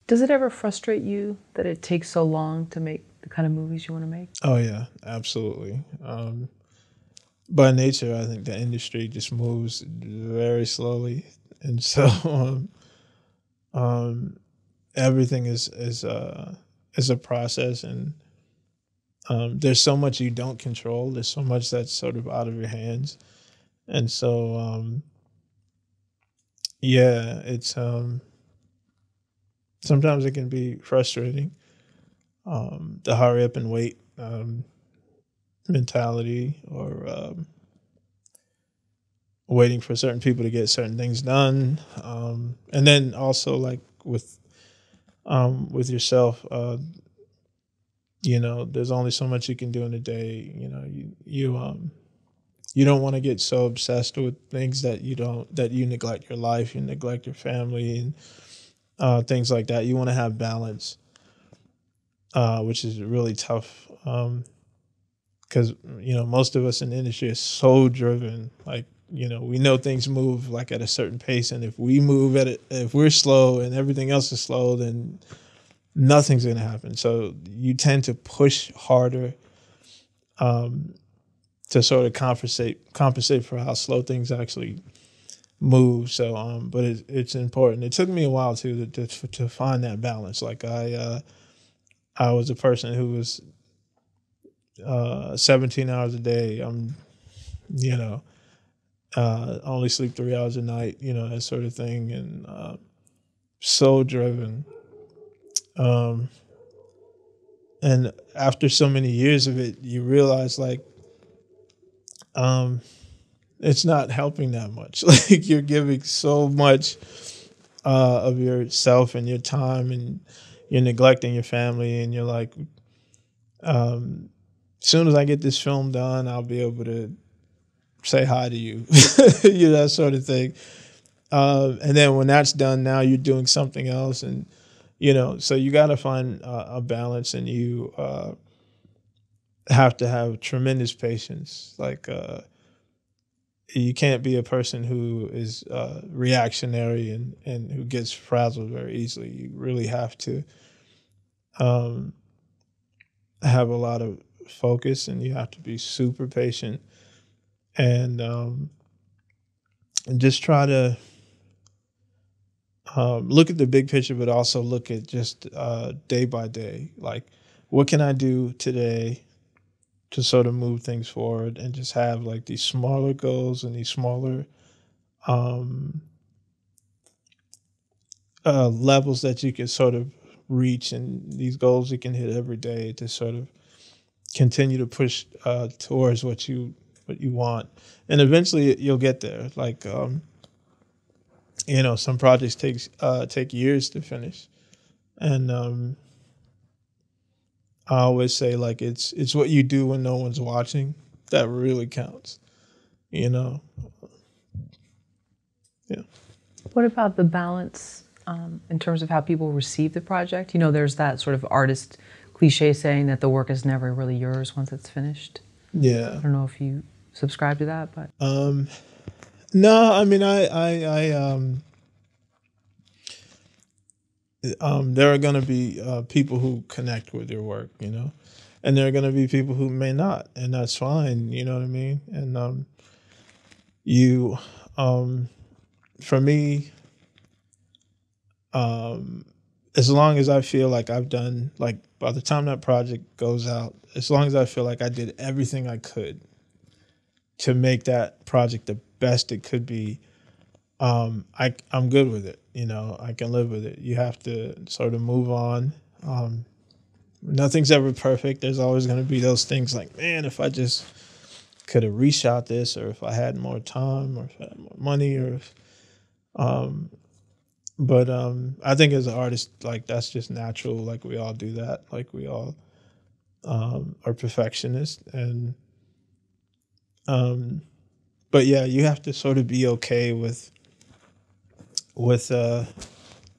Does it ever frustrate you that it takes so long to make the kind of movies you want to make? Oh yeah, absolutely. By nature, I think the industry just moves very slowly, and so um, everything is a process, and there's so much you don't control. There's so much that's sort of out of your hands, and so yeah, it's sometimes it can be frustrating. The hurry up and wait mentality, or waiting for certain people to get certain things done, and then also like with yourself, there's only so much you can do in a day. You don't want to get so obsessed with things that you neglect your life, you neglect your family, and things like that. You want to have balance, which is really tough. Because most of us in the industry are so driven. Like, we know things move like at a certain pace, and if we move at it, if we're slow and everything else is slow, then nothing's going to happen. So you tend to push harder, to sort of compensate for how slow things actually move. So but it's important. It took me a while to find that balance. Like I was a person who was 17 hours a day. You know only sleep 3 hours a night, that sort of thing, and so driven. Um, and after so many years of it, you realize like um, it's not helping that much. Like you're giving so much of yourself and your time, and you're neglecting your family, and you're like, as soon as I get this film done, I'll be able to say hi to you, that sort of thing. And then when that's done, now you're doing something else, and so you got to find a balance, and you have to have tremendous patience. Like you can't be a person who is reactionary and who gets frazzled very easily. You really have to um, have a lot of focus, and you have to be super patient, and just try to look at the big picture, but also look at just day by day. Like, what can I do today to sort of move things forward, and just have like these smaller goals and these smaller um, levels that you can sort of reach, and these goals you can hit every day to sort of continue to push towards what you want, and eventually you'll get there. Like some projects take years to finish, and I always say like it's what you do when no one's watching that really counts. You know, yeah. What about the balance in terms of how people receive the project? There's that sort of artist cliche saying that the work is never really yours once it's finished. Yeah. I don't know if you subscribe to that, but No, I mean, there are going to be people who connect with your work, and there are going to be people who may not, and that's fine. You know what I mean? And you, um, for me, as long as I feel like I've done, like by the time that project goes out, as long as I feel like I did everything I could to make that project the best it could be, I'm good with it. I can live with it. You have to sort of move on. Nothing's ever perfect. There's always going to be those things like, man, if I just could have reshot this, or if I had more time, or if I had more money, or if, but I think as an artist, like that's just natural. Like we all do that. Like we all are perfectionists, and um, but yeah, you have to sort of be okay with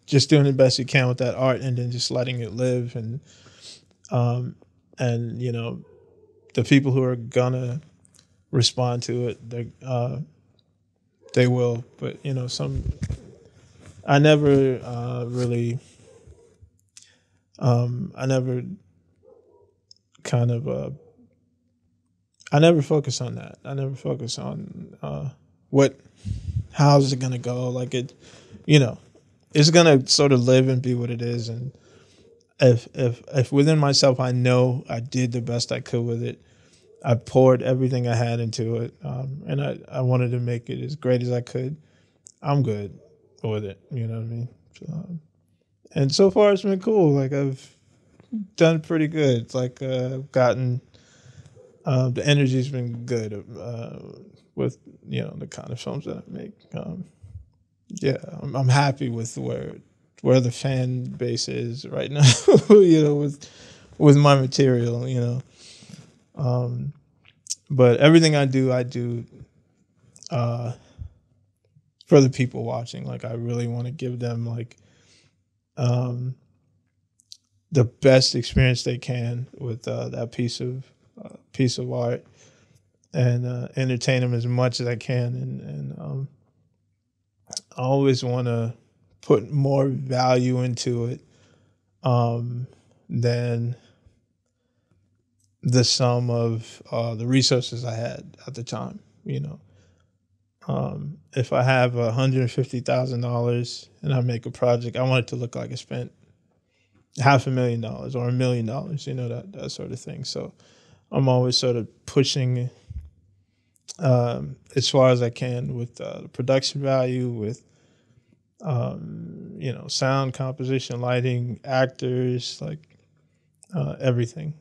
just doing the best you can with that art, and then just letting it live, um, and the people who are gonna respond to it, they will. But some I never really I never kind of I never focus on that. I never focus on what how's it gonna go. Like it, you know, it's gonna sort of live and be what it is. And if within myself I know I did the best I could with it, I poured everything I had into it, and I wanted to make it as great as I could. I'm good with it. You know what I mean? And so far it's been cool. Like I've done pretty good. It's like gotten the energy's been good with the kind of films that I make. Yeah, I'm happy with where the fan base is right now. With my material. But everything I do uh, for the people watching. Like I really want to give them like um, the best experience they can with that piece of art, and entertain them as much as I can. And I always want to put more value into it than the sum of the resources I had at the time. If I have $150,000 and I make a project, I want it to look like I spent $500,000 or $1,000,000. That sort of thing. So I'm always sort of pushing as far as I can with the production value, with sound composition, lighting, actors, like everything.